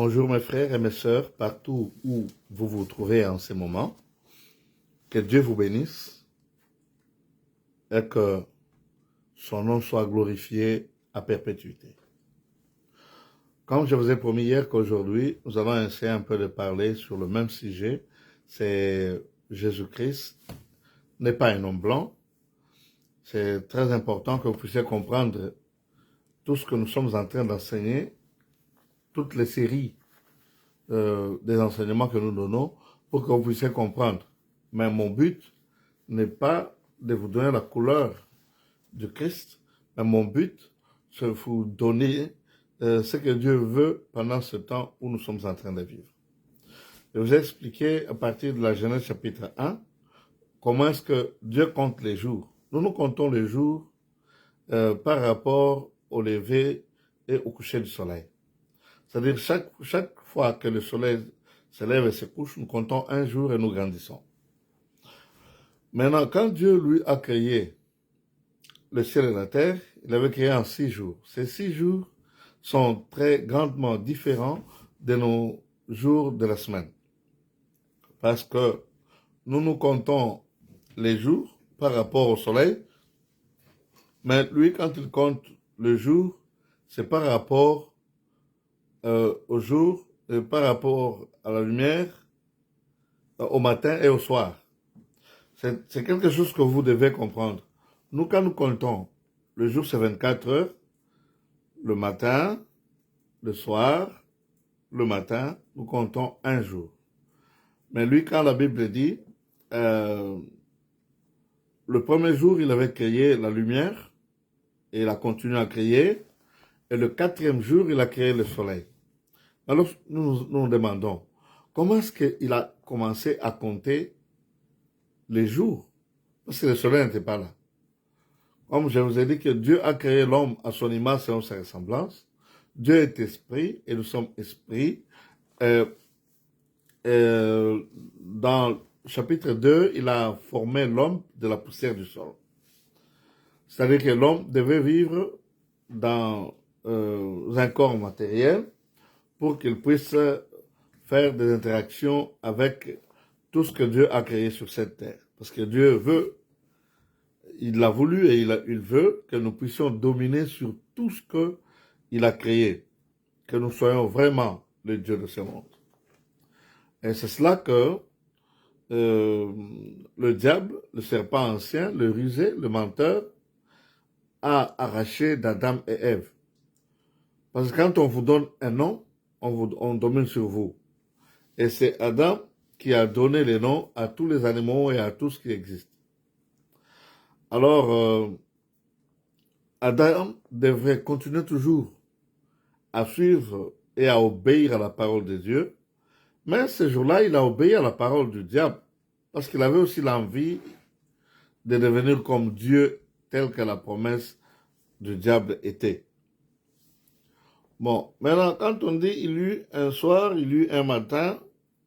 Bonjour mes frères et mes sœurs, partout où vous vous trouvez en ce moment. Que Dieu vous bénisse et que son nom soit glorifié à perpétuité. Comme je vous ai promis hier qu'aujourd'hui, nous allons essayer un peu de parler sur le même sujet. C'est Jésus-Christ n'est pas un homme blanc. C'est très important que vous puissiez comprendre tout ce que nous sommes en train d'enseigner, toutes les séries des enseignements que nous donnons pour que vous puissiez comprendre. Mais mon but n'est pas de vous donner la couleur du Christ, mais mon but, c'est de vous donner ce que Dieu veut pendant ce temps où nous sommes en train de vivre. Je vous ai expliqué à partir de la Genèse chapitre 1, comment est-ce que Dieu compte les jours. Nous comptons les jours par rapport au lever et au coucher du soleil. C'est-à-dire chaque fois que le soleil se lève et se couche, nous comptons un jour et nous grandissons. Maintenant, quand Dieu lui a créé le ciel et la terre, il l'avait créé en 6 jours. Ces 6 jours sont très grandement différents de nos jours de la semaine. Parce que nous comptons les jours par rapport au soleil, mais lui, quand il compte le jour, c'est par rapport au jour, par rapport à la lumière, au matin et au soir. C'est quelque chose que vous devez comprendre. Nous, quand nous comptons, le jour c'est 24 heures, le matin, le soir, le matin, nous comptons un jour. Mais lui, quand la Bible dit, le premier jour, il avait créé la lumière, et il a continué à créer, et le 4e jour, il a créé le soleil. Alors, nous demandons, comment est-ce qu'il a commencé à compter les jours? Parce que le soleil n'était pas là. Comme je vous ai dit que Dieu a créé l'homme à son image selon sa ressemblance. Dieu est esprit et nous sommes esprits. Dans chapitre 2, il a formé l'homme de la poussière du sol. C'est-à-dire que l'homme devait vivre dans un corps matériel pour qu'il puisse faire des interactions avec tout ce que Dieu a créé sur cette terre. Parce que Dieu veut, il l'a voulu et il veut que nous puissions dominer sur tout ce qu'il a créé. Que nous soyons vraiment le Dieu de ce monde. Et c'est cela que le diable, le serpent ancien, le rusé, le menteur, a arraché d'Adam et Ève. Parce que quand on vous donne un nom, on domine sur vous. Et c'est Adam qui a donné les noms à tous les animaux et à tout ce qui existe. Alors, Adam devrait continuer toujours à suivre et à obéir à la parole de Dieu. Mais ce jour-là, il a obéi à la parole du diable. Parce qu'il avait aussi l'envie de devenir comme Dieu, tel que la promesse du diable était. Bon, maintenant, quand on dit il y eut un soir, il y eut un matin,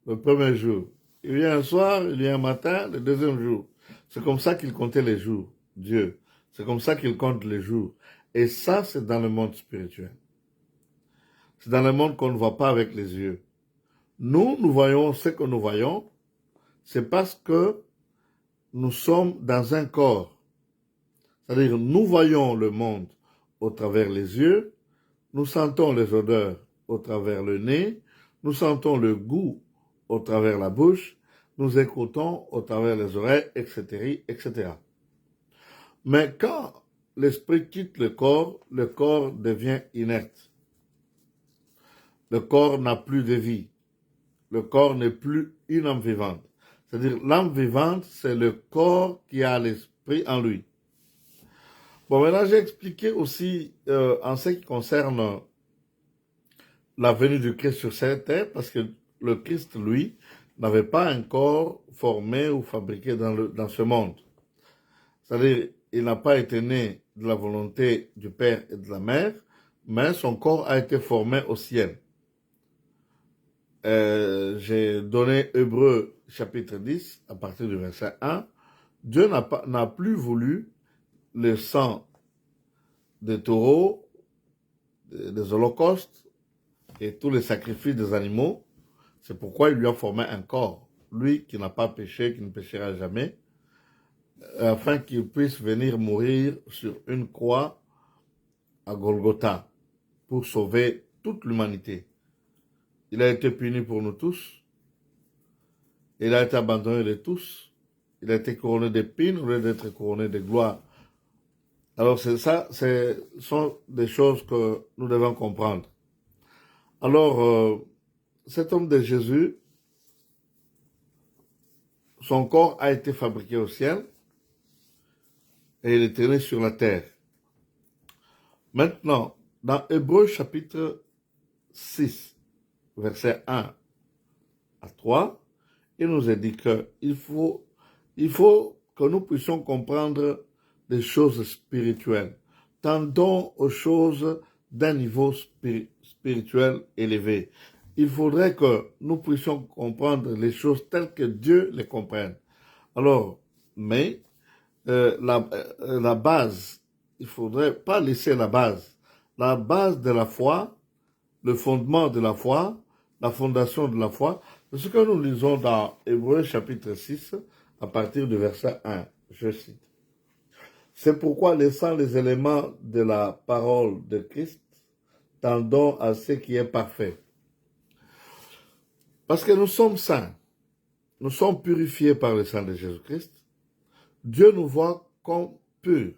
le premier jour. Il y eut un soir, il y eut un matin, le deuxième jour. C'est comme ça qu'il comptait les jours, Dieu. C'est comme ça qu'il compte les jours. Et ça, c'est dans le monde spirituel. C'est dans le monde qu'on ne voit pas avec les yeux. Nous voyons ce que nous voyons, c'est parce que nous sommes dans un corps. C'est-à-dire, nous voyons le monde au travers les yeux, nous sentons les odeurs au travers le nez, nous sentons le goût au travers la bouche, nous écoutons au travers les oreilles, etc., etc. Mais quand l'esprit quitte le corps devient inerte. Le corps n'a plus de vie. Le corps n'est plus une âme vivante. C'est-à-dire, l'âme vivante, c'est le corps qui a l'esprit en lui. Bon, maintenant, j'ai expliqué aussi en ce qui concerne la venue du Christ sur cette terre, parce que le Christ, lui, n'avait pas un corps formé ou fabriqué dans ce monde. C'est-à-dire, il n'a pas été né de la volonté du Père et de la Mère, mais son corps a été formé au ciel. J'ai donné Hébreux chapitre 10, à partir du verset 1. Dieu n'a plus voulu le sang des taureaux, des holocaustes, et tous les sacrifices des animaux. C'est pourquoi il lui a formé un corps. Lui qui n'a pas péché, qui ne péchera jamais, afin qu'il puisse venir mourir sur une croix à Golgotha pour sauver toute l'humanité. Il a été puni pour nous tous. Il a été abandonné de tous. Il a été couronné d'épines au lieu d'être couronné de gloire. Alors c'est ça, ce sont des choses que nous devons comprendre. Alors, cet homme de Jésus, son corps a été fabriqué au ciel et il est traîné sur la terre. Maintenant, dans Hébreux chapitre 6, verset 1 à 3, il nous est dit qu'il faut que nous puissions comprendre des choses spirituelles. Tendons aux choses d'un niveau spirituel élevé. Il faudrait que nous puissions comprendre les choses telles que Dieu les comprenne. Alors, mais la base, il ne faudrait pas laisser la base. La base de la foi, le fondement de la foi, la fondation de la foi, c'est ce que nous lisons dans Hébreux chapitre 6, à partir du verset 1. Je cite. C'est pourquoi, laissant les éléments de la parole de Christ, tendons à ce qui est parfait. Parce que nous sommes saints, nous sommes purifiés par le sang de Jésus-Christ. Dieu nous voit comme purs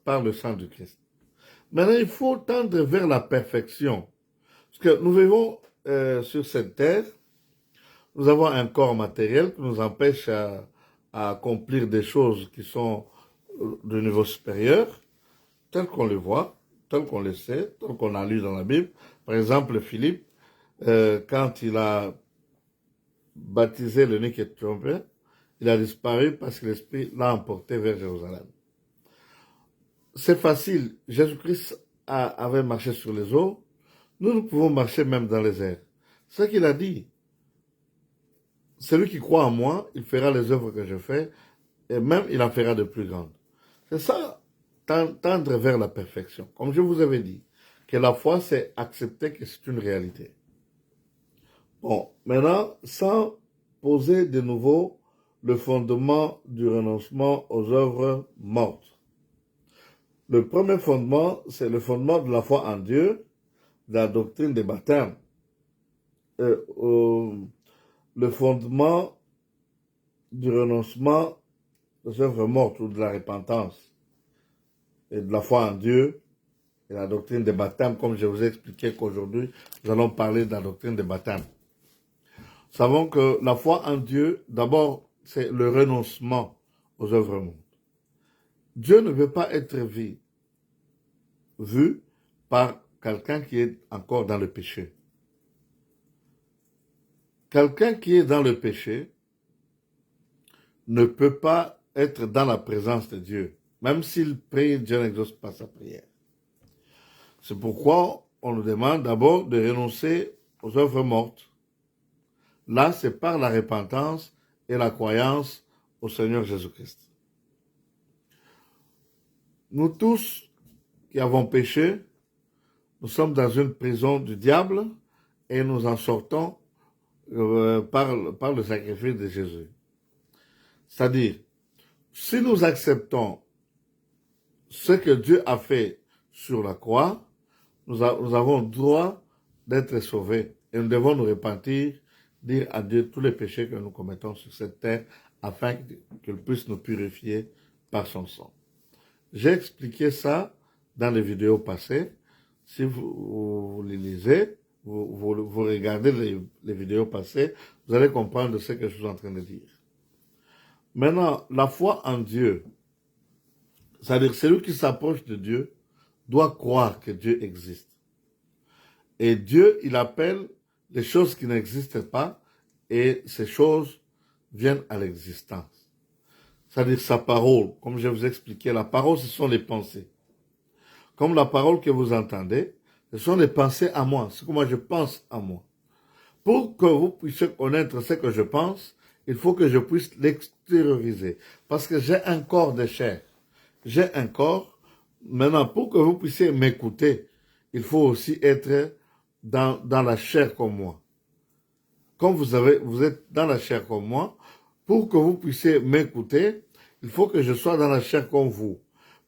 par le sang de Christ. Maintenant, il faut tendre vers la perfection. Parce que nous vivons sur cette terre, nous avons un corps matériel qui nous empêche à accomplir des choses qui sont de niveau supérieur, tel qu'on le voit, tel qu'on le sait, tel qu'on a lu dans la Bible. Par exemple, Philippe, quand il a baptisé l'eunuque éthiopien, il a disparu parce que l'Esprit l'a emporté vers Jérusalem. C'est facile. Jésus-Christ avait marché sur les eaux. Nous pouvons marcher même dans les airs. C'est ce qu'il a dit. Celui qui croit en moi, il fera les œuvres que je fais, et même il en fera de plus grandes. C'est ça, tendre vers la perfection. Comme je vous avais dit, que la foi, c'est accepter que c'est une réalité. Bon, maintenant, sans poser de nouveau le fondement du renoncement aux œuvres mortes. Le premier fondement, c'est le fondement de la foi en Dieu, de la doctrine des baptêmes. Le fondement du renoncement aux œuvres mortes ou de la repentance et de la foi en Dieu et la doctrine des baptêmes, comme je vous ai expliqué qu'aujourd'hui, nous allons parler de la doctrine des baptêmes. Nous savons que la foi en Dieu, d'abord, c'est le renoncement aux œuvres mortes. Dieu ne veut pas être vu par quelqu'un qui est encore dans le péché. Quelqu'un qui est dans le péché ne peut pas être dans la présence de Dieu. Même s'il prie, Dieu n'exauce pas sa prière. C'est pourquoi on nous demande d'abord de renoncer aux œuvres mortes. Là, c'est par la repentance et la croyance au Seigneur Jésus-Christ. Nous tous qui avons péché, nous sommes dans une prison du diable et nous en sortons par le sacrifice de Jésus. C'est-à-dire, si nous acceptons ce que Dieu a fait sur la croix, nous avons le droit d'être sauvés et nous devons nous repentir, dire à Dieu tous les péchés que nous commettons sur cette terre afin qu'il puisse nous purifier par son sang. J'ai expliqué ça dans les vidéos passées. Si vous les lisez, vous regardez les vidéos passées, vous allez comprendre ce que je suis en train de dire. Maintenant, la foi en Dieu, c'est-à-dire celui qui s'approche de Dieu, doit croire que Dieu existe. Et Dieu, il appelle les choses qui n'existent pas, et ces choses viennent à l'existence. C'est-à-dire sa parole, comme je vous ai expliqué, la parole, ce sont les pensées. Comme la parole que vous entendez, ce sont les pensées à moi, ce que moi je pense à moi. Pour que vous puissiez connaître ce que je pense, il faut que je puisse l'extérioriser. Parce que j'ai un corps de chair. J'ai un corps. Maintenant, pour que vous puissiez m'écouter, il faut aussi être dans la chair comme moi. Comme vous êtes dans la chair comme moi, pour que vous puissiez m'écouter, il faut que je sois dans la chair comme vous.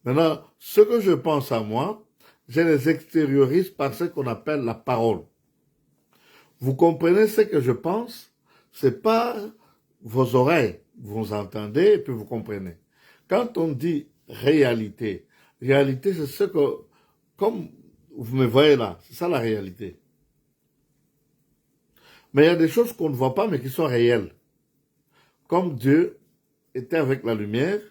Maintenant, ce que je pense à moi, je les extériorise par ce qu'on appelle la parole. Vous comprenez ce que je pense? C'est pas vos oreilles. Vous entendez et puis vous comprenez. Quand on dit réalité, réalité c'est ce que, comme vous me voyez là, c'est ça la réalité. Mais il y a des choses qu'on ne voit pas mais qui sont réelles. Comme Dieu était avec la lumière,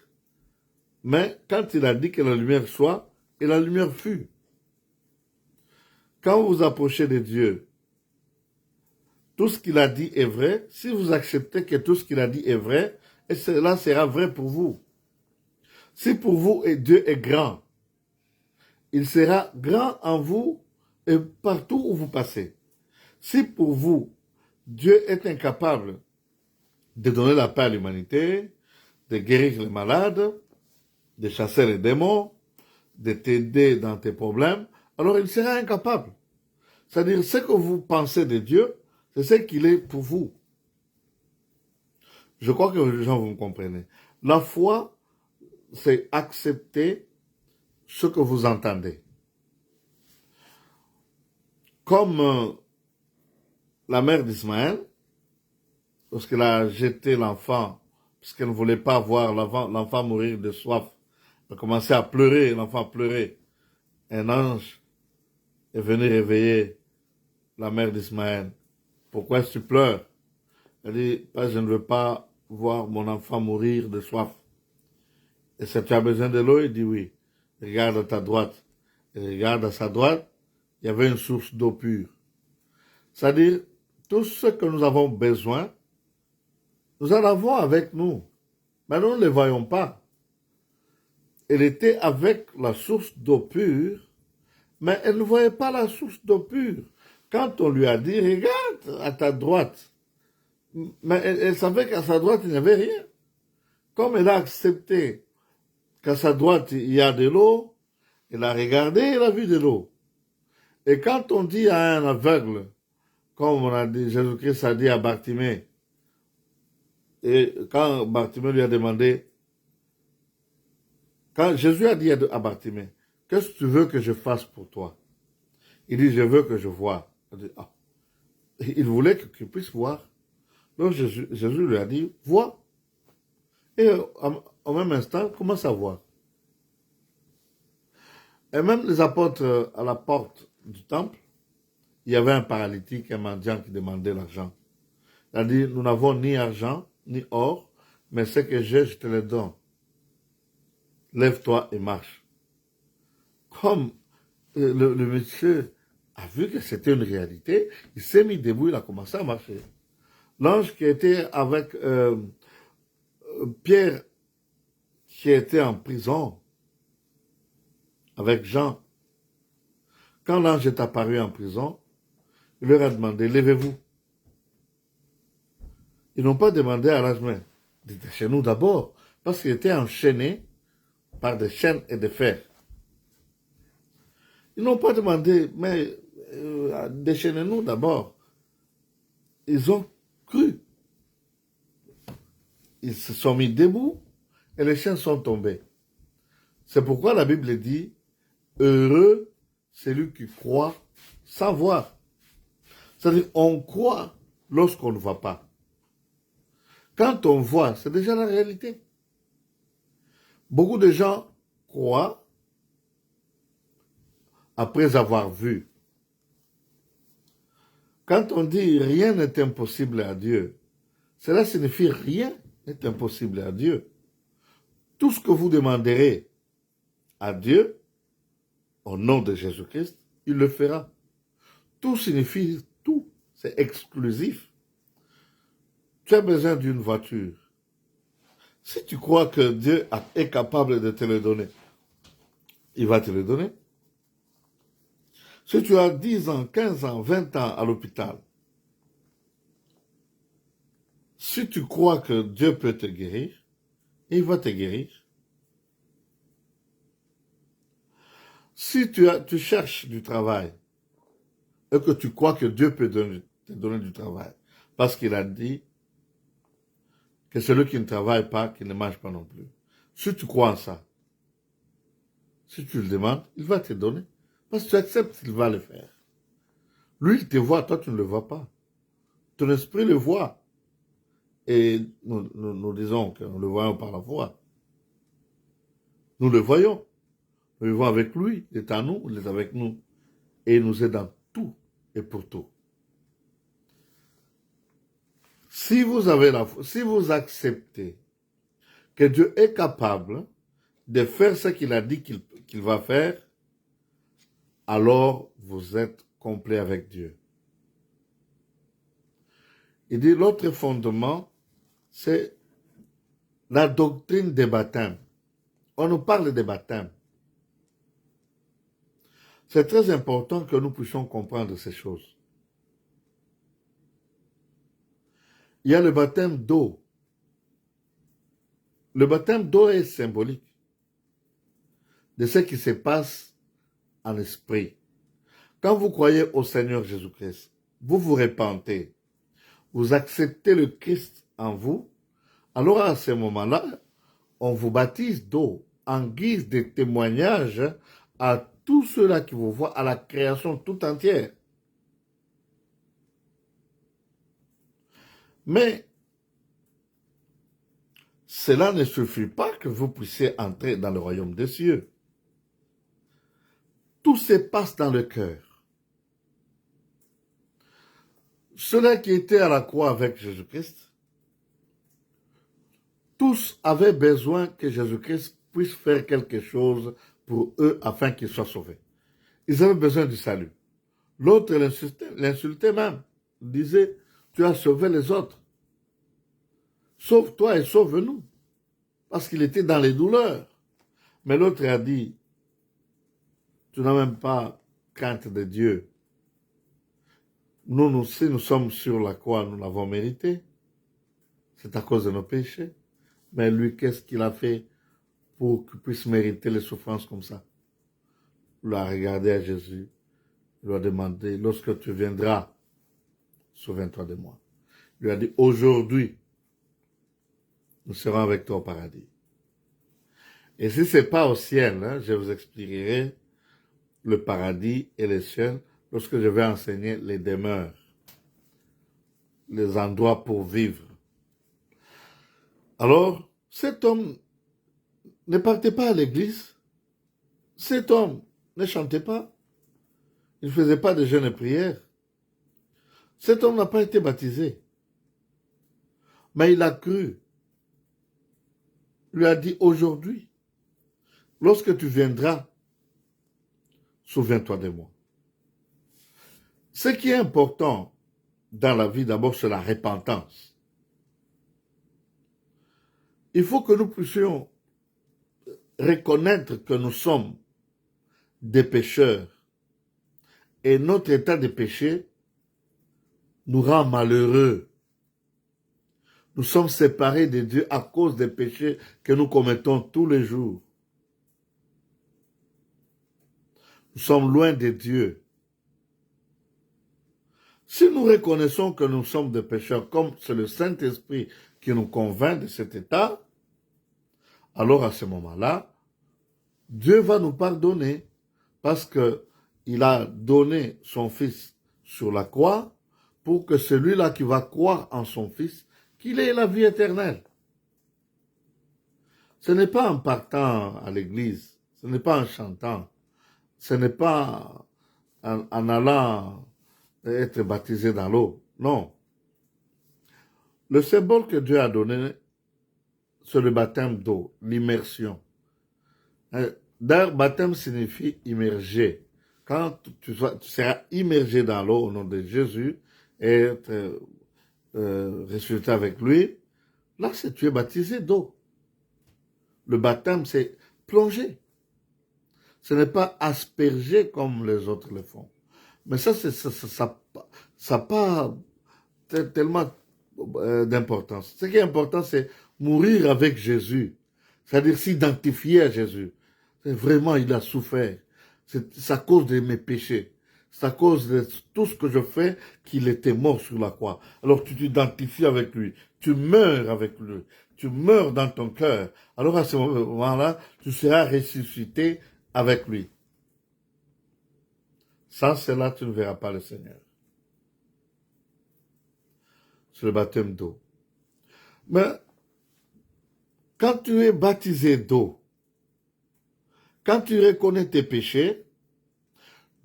mais quand il a dit que la lumière soit, et la lumière fut. Quand vous vous approchez de Dieu, tout ce qu'il a dit est vrai. Si vous acceptez que tout ce qu'il a dit est vrai, et cela sera vrai pour vous. Si pour vous Dieu est grand, il sera grand en vous et partout où vous passez. Si pour vous, Dieu est incapable de donner la paix à l'humanité, de guérir les malades, de chasser les démons, de t'aider dans tes problèmes, alors il sera incapable. C'est-à-dire, ce que vous pensez de Dieu, c'est ce qu'il est pour vous. Je crois que les gens, vous me comprenez. La foi, c'est accepter ce que vous entendez. Comme la mère d'Ismaël, lorsqu'elle a jeté l'enfant, parce qu'elle ne voulait pas voir l'enfant mourir de soif, elle a commencé à pleurer, l'enfant pleurait. Un ange est venu réveiller la mère d'Ismaël. Pourquoi est-ce que tu pleures? Elle dit, je ne veux pas voir mon enfant mourir de soif. Et si tu as besoin de l'eau, il dit oui. Regarde à ta droite. Et regarde à sa droite, il y avait une source d'eau pure. C'est-à-dire, tout ce que nous avons besoin, nous en avons avec nous. Mais nous ne les voyons pas. Elle était avec la source d'eau pure, mais elle ne voyait pas la source d'eau pure. Quand on lui a dit, regarde à ta droite, mais elle savait qu'à sa droite, il n'y avait rien. Comme elle a accepté qu'à sa droite, il y a de l'eau, elle a regardé, elle a vu de l'eau. Et quand on dit à un aveugle, comme on a dit, Jésus-Christ a dit à Bartimée, et quand Bartimée lui a demandé, quand Jésus a dit à Bartimée, qu'est-ce que tu veux que je fasse pour toi? Il dit, je veux que je voie. Il voulait qu'il puisse voir. Donc Jésus lui a dit, vois. Et au même instant, commence à voir. Et même les apôtres à la porte du temple, il y avait un paralytique, un mendiant qui demandait l'argent. Il a dit, nous n'avons ni argent, ni or, mais ce que j'ai, je te le donne. Lève-toi et marche. Comme le monsieur a vu que c'était une réalité, il s'est mis debout, il a commencé à marcher. L'ange qui était avec Pierre, qui était en prison, avec Jean, quand l'ange est apparu en prison, il leur a demandé, levez-vous. Ils n'ont pas demandé à l'ange, mais détachez-nous d'abord, parce qu'il était enchaîné par des chaînes et des fers. Ils n'ont pas demandé, mais déchaînez-nous d'abord. Ils ont cru. Ils se sont mis debout et les chaînes sont tombées. C'est pourquoi la Bible dit, heureux celui qui croit sans voir. C'est-à-dire, on croit lorsqu'on ne voit pas. Quand on voit, c'est déjà la réalité. Beaucoup de gens croient après avoir vu. Quand on dit rien n'est impossible à Dieu, cela signifie rien n'est impossible à Dieu. Tout ce que vous demanderez à Dieu, au nom de Jésus-Christ, il le fera. Tout signifie tout, c'est exclusif. Tu as besoin d'une voiture. Si tu crois que Dieu est capable de te le donner, il va te le donner. Si tu as 10 ans, 15 ans, 20 ans à l'hôpital, si tu crois que Dieu peut te guérir, il va te guérir. Si tu cherches du travail, et que tu crois que Dieu peut te donner du travail. Parce qu'il a dit que celui qui ne travaille pas, qui ne mange pas non plus. Si tu crois en ça, si tu le demandes, il va te donner. Parce que tu acceptes qu'il va le faire. Lui, il te voit, toi, tu ne le vois pas. Ton esprit le voit. Et nous disons que nous le voyons par la foi. Nous le voyons. Nous vivons avec lui. Il est en nous, il est avec nous. Et il nous aide dans tout et pour tout. Si vous avez la foi, si vous acceptez que Dieu est capable de faire ce qu'il a dit qu'il va faire, alors vous êtes complet avec Dieu. Il dit l'autre fondement, c'est la doctrine des baptêmes. On nous parle des baptêmes. C'est très important que nous puissions comprendre ces choses. Il y a le baptême d'eau. Le baptême d'eau est symbolique de ce qui se passe en esprit. Quand vous croyez au Seigneur Jésus-Christ, vous vous repentez, vous acceptez le Christ en vous, alors à ce moment-là, on vous baptise d'eau en guise de témoignage à tous ceux-là qui vous voient, à la création tout entière. Mais cela ne suffit pas que vous puissiez entrer dans le royaume des cieux. Tout se passe dans le cœur. Ceux-là qui étaient à la croix avec Jésus-Christ, tous avaient besoin que Jésus-Christ puisse faire quelque chose pour eux afin qu'ils soient sauvés. Ils avaient besoin du salut. L'autre l'insultait même. Il disait, tu as sauvé les autres. Sauve-toi et sauve-nous. Parce qu'il était dans les douleurs. Mais l'autre a dit, tu n'as même pas crainte de Dieu. Nous, si nous sommes sur la croix, nous l'avons mérité. C'est à cause de nos péchés. Mais lui, qu'est-ce qu'il a fait pour qu'il puisse mériter les souffrances comme ça? Il a regardé à Jésus. Il lui a demandé, lorsque tu viendras, souviens-toi de moi. Il lui a dit, aujourd'hui, nous serons avec toi au paradis. Et si ce n'est pas au ciel, hein, je vous expliquerai le paradis et le ciel lorsque je vais enseigner les demeures, les endroits pour vivre. Alors, cet homme ne partait pas à l'église. Cet homme ne chantait pas. Il ne faisait pas de jeûne et prière. Cet homme n'a pas été baptisé. Mais il a cru. Il lui a dit, aujourd'hui, lorsque tu viendras, souviens-toi de moi. Ce qui est important dans la vie, d'abord, c'est la repentance. Il faut que nous puissions reconnaître que nous sommes des pécheurs et notre état de péché nous rend malheureux. Nous sommes séparés de Dieu à cause des péchés que nous commettons tous les jours. Nous sommes loin de Dieu. Si nous reconnaissons que nous sommes des pécheurs, comme c'est le Saint-Esprit qui nous convainc de cet état, alors à ce moment-là, Dieu va nous pardonner parce qu'il a donné son Fils sur la croix pour que celui-là qui va croire en son Fils, qu'il ait la vie éternelle. Ce n'est pas en partant à l'église, ce n'est pas en chantant, ce n'est pas en allant être baptisé dans l'eau, non. Le symbole que Dieu a donné, c'est le baptême d'eau, l'immersion. D'ailleurs, baptême signifie immerger. Quand tu seras immergé dans l'eau au nom de Jésus et être ressuscité avec lui, là, tu es baptisé d'eau. Le baptême, c'est plonger. Ce n'est pas asperger comme les autres le font. Mais ça n'a pas tellement d'importance. Ce qui est important, c'est mourir avec Jésus. C'est-à-dire s'identifier à Jésus. C'est vraiment, il a souffert. C'est à cause de mes péchés. c'est à cause de tout ce que je fais qu'il était mort sur la croix. Alors tu t'identifies avec lui, tu meurs avec lui, tu meurs dans ton cœur. Alors à ce moment-là, tu seras ressuscité avec lui. Sans cela, tu ne verras pas le Seigneur. C'est le baptême d'eau. Mais quand tu es baptisé d'eau, quand tu reconnais tes péchés,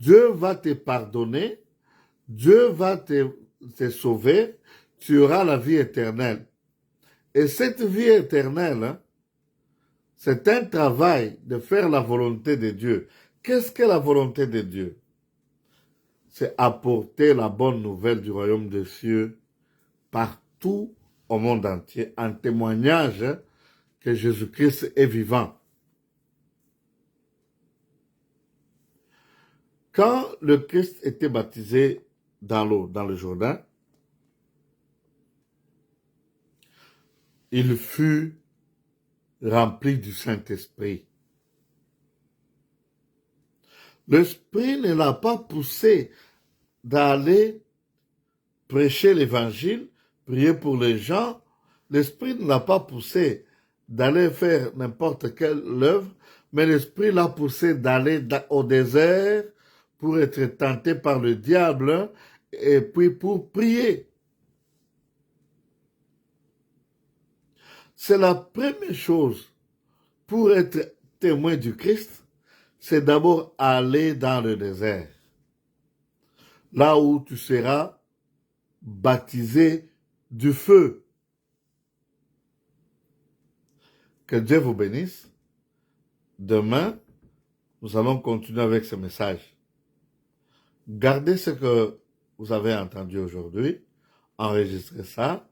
Dieu va te pardonner, Dieu va te sauver, tu auras la vie éternelle. Et cette vie éternelle, hein, c'est un travail de faire la volonté de Dieu. Qu'est-ce que la volonté de Dieu? C'est apporter la bonne nouvelle du royaume des cieux partout au monde entier, en témoignage que Jésus-Christ est vivant. Quand le Christ était baptisé dans l'eau, dans le Jourdain, il fut rempli du Saint-Esprit. L'Esprit ne l'a pas poussé d'aller prêcher l'Évangile, prier pour les gens. L'Esprit ne l'a pas poussé d'aller faire n'importe quelle œuvre, mais l'Esprit l'a poussé d'aller au désert pour être tenté par le diable et puis pour prier. C'est la première chose pour être témoin du Christ, c'est d'abord aller dans le désert, là où tu seras baptisé du feu. Que Dieu vous bénisse. Demain, nous allons continuer avec ce message. Gardez ce que vous avez entendu aujourd'hui, enregistrez ça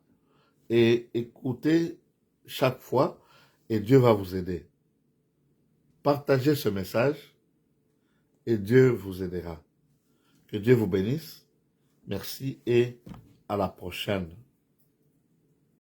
et écoutez chaque fois et Dieu va vous aider. Partagez ce message et Dieu vous aidera. Que Dieu vous bénisse. Merci et à la prochaine.